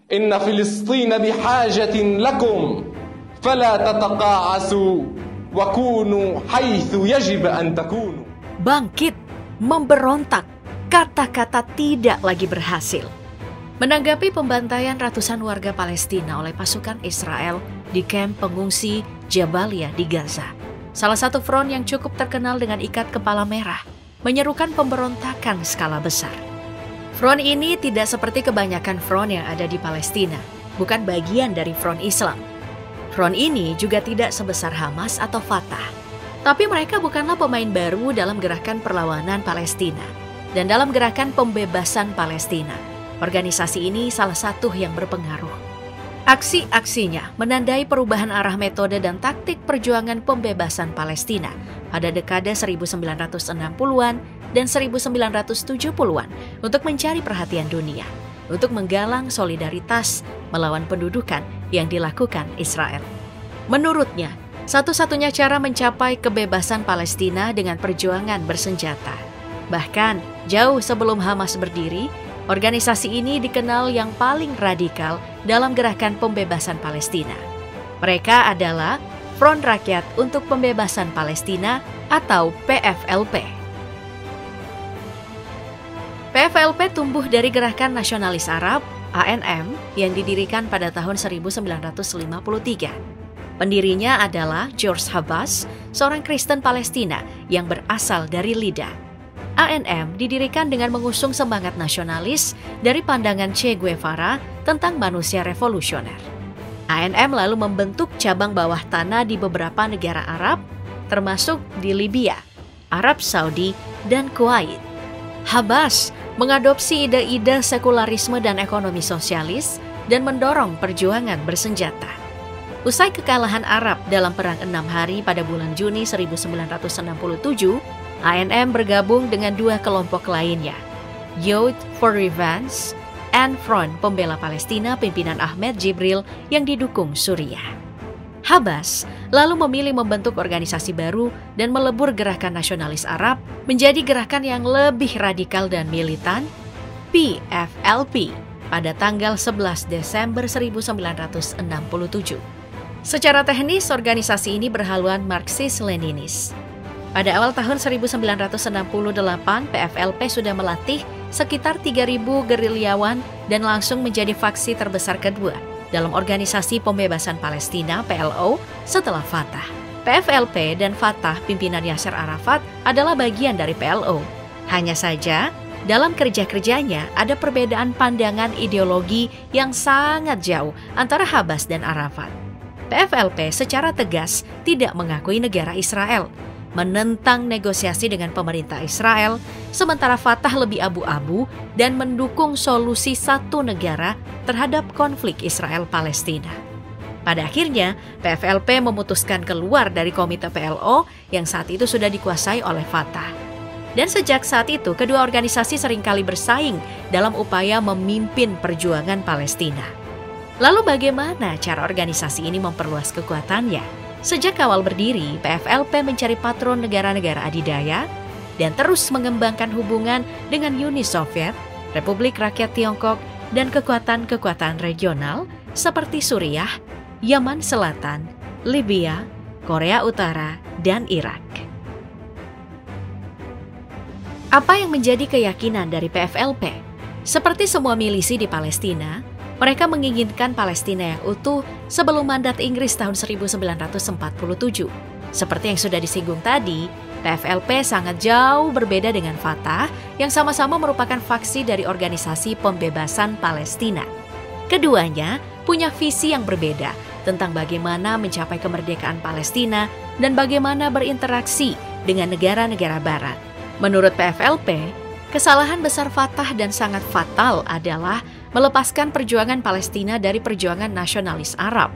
Inna Filistin bihajatin lakum fala tataqa'asu wa kunu haitsu yajib an takunu. Bangkit, memberontak, kata-kata tidak lagi berhasil. Menanggapi pembantaian ratusan warga Palestina oleh pasukan Israel di kamp pengungsi Jabalia di Gaza, salah satu front yang cukup terkenal dengan ikat kepala merah menyerukan pemberontakan skala besar. Front ini tidak seperti kebanyakan front yang ada di Palestina, bukan bagian dari front Islam. Front ini juga tidak sebesar Hamas atau Fatah, tapi mereka bukanlah pemain baru dalam gerakan perlawanan Palestina dan dalam gerakan pembebasan Palestina. Organisasi ini salah satu yang berpengaruh. Aksi-aksinya menandai perubahan arah metode dan taktik perjuangan pembebasan Palestina pada dekade 1960-an dan 1970-an untuk mencari perhatian dunia, untuk menggalang solidaritas melawan pendudukan yang dilakukan Israel. Menurutnya, satu-satunya cara mencapai kebebasan Palestina dengan perjuangan bersenjata. Bahkan, jauh sebelum Hamas berdiri, organisasi ini dikenal yang paling radikal dalam gerakan pembebasan Palestina. Mereka adalah Front Rakyat untuk Pembebasan Palestina atau PFLP. PFLP tumbuh dari Gerakan Nasionalis Arab, ANM, yang didirikan pada tahun 1953. Pendirinya adalah George Habash, seorang Kristen Palestina yang berasal dari Lida. ANM didirikan dengan mengusung semangat nasionalis dari pandangan Che Guevara tentang manusia revolusioner. ANM lalu membentuk cabang bawah tanah di beberapa negara Arab, termasuk di Libya, Arab Saudi, dan Kuwait. Habash mengadopsi ide-ide sekularisme dan ekonomi sosialis dan mendorong perjuangan bersenjata. Usai kekalahan Arab dalam Perang 6 Hari pada bulan Juni 1967, ANM bergabung dengan dua kelompok lainnya, Youth for Revenge and Front Pembela Palestina pimpinan Ahmed Jibril yang didukung Suriah. Habash lalu memilih membentuk organisasi baru dan melebur Gerakan Nasionalis Arab menjadi gerakan yang lebih radikal dan militan, PFLP, pada tanggal 11 Desember 1967. Secara teknis, organisasi ini berhaluan Marxis-Leninis. Pada awal tahun 1968, PFLP sudah melatih sekitar 3.000 gerilyawan dan langsung menjadi faksi terbesar kedua dalam Organisasi Pembebasan Palestina (PLO) setelah Fatah. PFLP dan Fatah pimpinan Yasser Arafat adalah bagian dari PLO. Hanya saja, dalam kerja-kerjanya ada perbedaan pandangan ideologi yang sangat jauh antara Habash dan Arafat. PFLP secara tegas tidak mengakui negara Israel, menentang negosiasi dengan pemerintah Israel, sementara Fatah lebih abu-abu dan mendukung solusi satu negara terhadap konflik Israel-Palestina. Pada akhirnya, PFLP memutuskan keluar dari komite PLO yang saat itu sudah dikuasai oleh Fatah. Dan sejak saat itu, kedua organisasi seringkali bersaing dalam upaya memimpin perjuangan Palestina. Lalu bagaimana cara organisasi ini memperluas kekuatannya? Sejak awal berdiri, PFLP mencari patron negara-negara adidaya dan terus mengembangkan hubungan dengan Uni Soviet, Republik Rakyat Tiongkok, dan kekuatan-kekuatan regional seperti Suriah, Yaman Selatan, Libya, Korea Utara, dan Irak. Apa yang menjadi keyakinan dari PFLP? Seperti semua milisi di Palestina, mereka menginginkan Palestina yang utuh sebelum mandat Inggris tahun 1947. Seperti yang sudah disinggung tadi, PFLP sangat jauh berbeda dengan Fatah yang sama-sama merupakan faksi dari Organisasi Pembebasan Palestina. Keduanya punya visi yang berbeda tentang bagaimana mencapai kemerdekaan Palestina dan bagaimana berinteraksi dengan negara-negara Barat. Menurut PFLP, kesalahan besar Fatah dan sangat fatal adalah melepaskan perjuangan Palestina dari perjuangan nasionalis Arab.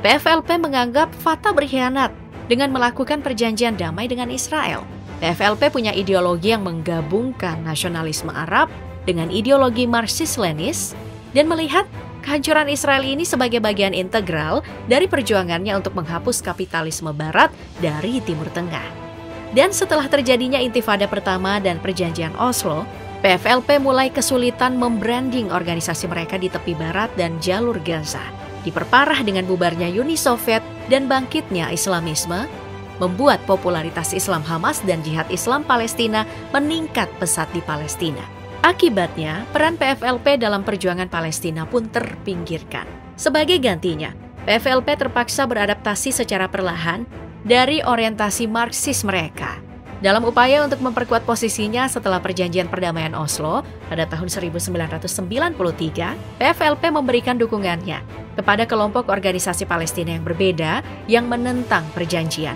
PFLP menganggap Fatah berkhianat dengan melakukan perjanjian damai dengan Israel. PFLP punya ideologi yang menggabungkan nasionalisme Arab dengan ideologi Marxis-Leninis dan melihat kehancuran Israel ini sebagai bagian integral dari perjuangannya untuk menghapus kapitalisme Barat dari Timur Tengah. Dan setelah terjadinya Intifada pertama dan Perjanjian Oslo, PFLP mulai kesulitan membranding organisasi mereka di tepi barat dan jalur Gaza. Diperparah dengan bubarnya Uni Soviet dan bangkitnya Islamisme, membuat popularitas Islam Hamas dan Jihad Islam Palestina meningkat pesat di Palestina. Akibatnya, peran PFLP dalam perjuangan Palestina pun terpinggirkan. Sebagai gantinya, PFLP terpaksa beradaptasi secara perlahan dari orientasi Marxis mereka. Dalam upaya untuk memperkuat posisinya setelah perjanjian perdamaian Oslo pada tahun 1993, PFLP memberikan dukungannya kepada kelompok organisasi Palestina yang berbeda yang menentang perjanjian.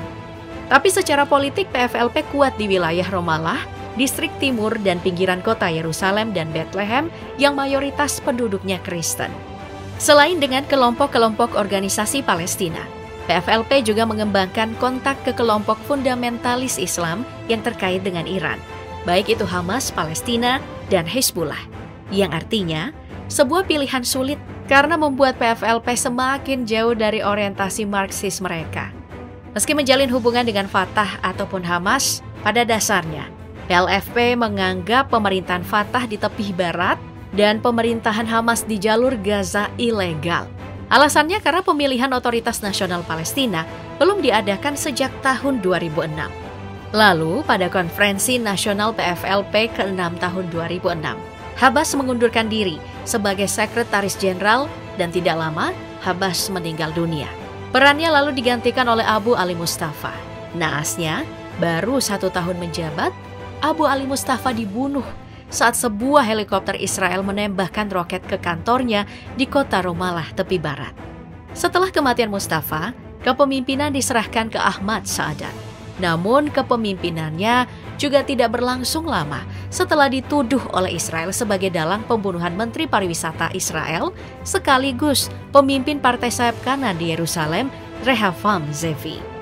Tapi secara politik PFLP kuat di wilayah Ramallah, distrik timur dan pinggiran kota Yerusalem dan Bethlehem yang mayoritas penduduknya Kristen. Selain dengan kelompok-kelompok organisasi Palestina, PFLP juga mengembangkan kontak ke kelompok fundamentalis Islam yang terkait dengan Iran, baik itu Hamas, Palestina, dan Hezbollah, yang artinya sebuah pilihan sulit karena membuat PFLP semakin jauh dari orientasi Marxis mereka. Meski menjalin hubungan dengan Fatah ataupun Hamas, pada dasarnya PFLP menganggap pemerintahan Fatah di tepi barat dan pemerintahan Hamas di jalur Gaza ilegal. Alasannya karena pemilihan Otoritas Nasional Palestina belum diadakan sejak tahun 2006. Lalu, pada Konferensi Nasional PFLP ke-6 tahun 2006, Habas mengundurkan diri sebagai Sekretaris Jenderal dan tidak lama Habas meninggal dunia. Perannya lalu digantikan oleh Abu Ali Mustafa. Naasnya, baru 1 tahun menjabat, Abu Ali Mustafa dibunuh saat sebuah helikopter Israel menembakkan roket ke kantornya di kota Ramallah, tepi barat. Setelah kematian Mustafa, kepemimpinan diserahkan ke Ahmad Saadat. Namun kepemimpinannya juga tidak berlangsung lama setelah dituduh oleh Israel sebagai dalang pembunuhan Menteri Pariwisata Israel sekaligus pemimpin partai sayap kanan di Yerusalem, Rehavam Zevi.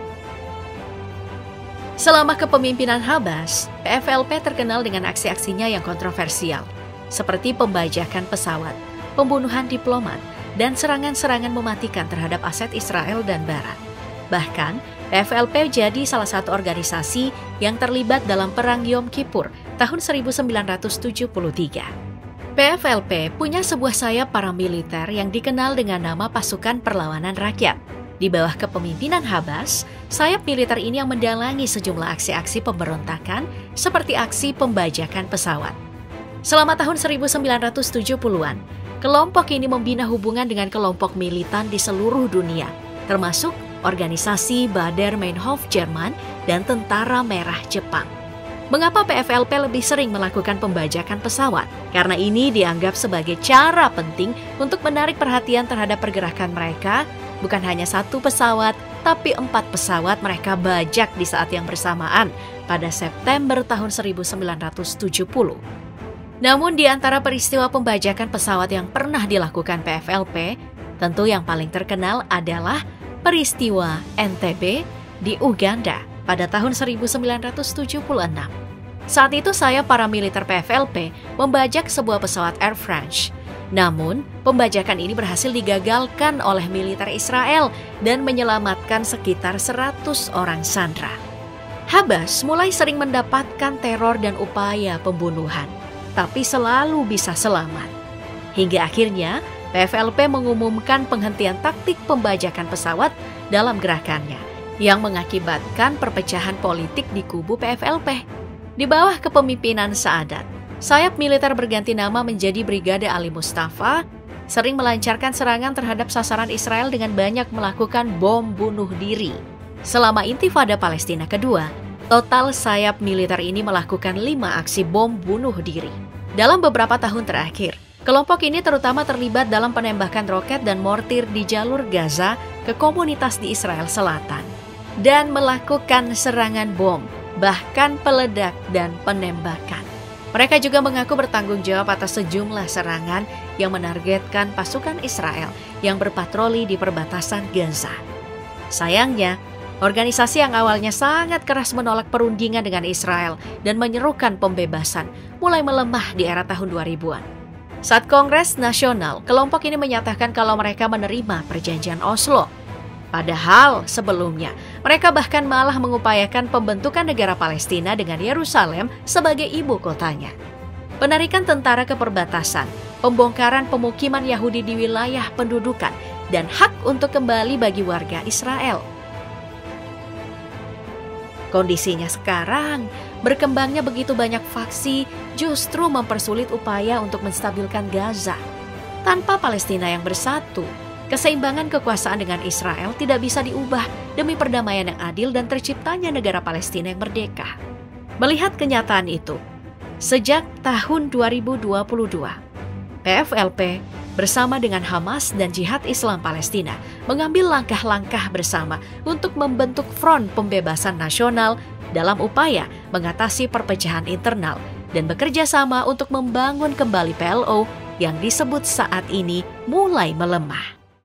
Selama kepemimpinan Habas, PFLP terkenal dengan aksi-aksinya yang kontroversial, seperti pembajakan pesawat, pembunuhan diplomat, dan serangan-serangan mematikan terhadap aset Israel dan Barat. Bahkan, PFLP jadi salah satu organisasi yang terlibat dalam Perang Yom Kippur tahun 1973. PFLP punya sebuah sayap paramiliter yang dikenal dengan nama Pasukan Perlawanan Rakyat. Di bawah kepemimpinan Habas, sayap militer ini yang mendalangi sejumlah aksi-aksi pemberontakan seperti aksi pembajakan pesawat. Selama tahun 1970-an, kelompok ini membina hubungan dengan kelompok militan di seluruh dunia, termasuk organisasi Baader Meinhof Jerman dan Tentara Merah Jepang. Mengapa PFLP lebih sering melakukan pembajakan pesawat? Karena ini dianggap sebagai cara penting untuk menarik perhatian terhadap pergerakan mereka. Bukan hanya 1 pesawat, tapi 4 pesawat mereka bajak di saat yang bersamaan pada September tahun 1970. Namun di antara peristiwa pembajakan pesawat yang pernah dilakukan PFLP, tentu yang paling terkenal adalah peristiwa NTB di Uganda pada tahun 1976. Saat itu sayap paramiliter PFLP membajak sebuah pesawat Air France. Namun, pembajakan ini berhasil digagalkan oleh militer Israel dan menyelamatkan sekitar 100 orang sandera. Habas mulai sering mendapatkan teror dan upaya pembunuhan, tapi selalu bisa selamat. Hingga akhirnya, PFLP mengumumkan penghentian taktik pembajakan pesawat dalam gerakannya, yang mengakibatkan perpecahan politik di kubu PFLP. Di bawah kepemimpinan Saadat, sayap militer berganti nama menjadi Brigade Ali Mustafa, sering melancarkan serangan terhadap sasaran Israel dengan banyak melakukan bom bunuh diri. Selama Intifada Palestina kedua, total sayap militer ini melakukan 5 aksi bom bunuh diri. Dalam beberapa tahun terakhir, kelompok ini terutama terlibat dalam penembakan roket dan mortir di jalur Gaza ke komunitas di Israel Selatan, dan melakukan serangan bom, bahkan peledak dan penembakan. Mereka juga mengaku bertanggung jawab atas sejumlah serangan yang menargetkan pasukan Israel yang berpatroli di perbatasan Gaza. Sayangnya, organisasi yang awalnya sangat keras menolak perundingan dengan Israel dan menyerukan pembebasan mulai melemah di era tahun 2000-an. Saat Kongres Nasional, kelompok ini menyatakan kalau mereka menerima perjanjian Oslo. Padahal sebelumnya, mereka bahkan malah mengupayakan pembentukan negara Palestina dengan Yerusalem sebagai ibu kotanya. penarikan tentara ke perbatasan, pembongkaran pemukiman Yahudi di wilayah pendudukan, dan hak untuk kembali bagi warga Israel. Kondisinya sekarang, berkembangnya begitu banyak faksi justru mempersulit upaya untuk menstabilkan Gaza. Tanpa Palestina yang bersatu, keseimbangan kekuasaan dengan Israel tidak bisa diubah demi perdamaian yang adil dan terciptanya negara Palestina yang merdeka. Melihat kenyataan itu, sejak tahun 2022, PFLP bersama dengan Hamas dan Jihad Islam Palestina mengambil langkah-langkah bersama untuk membentuk Front Pembebasan Nasional dalam upaya mengatasi perpecahan internal dan bekerja sama untuk membangun kembali PLO yang disebut saat ini mulai melemah.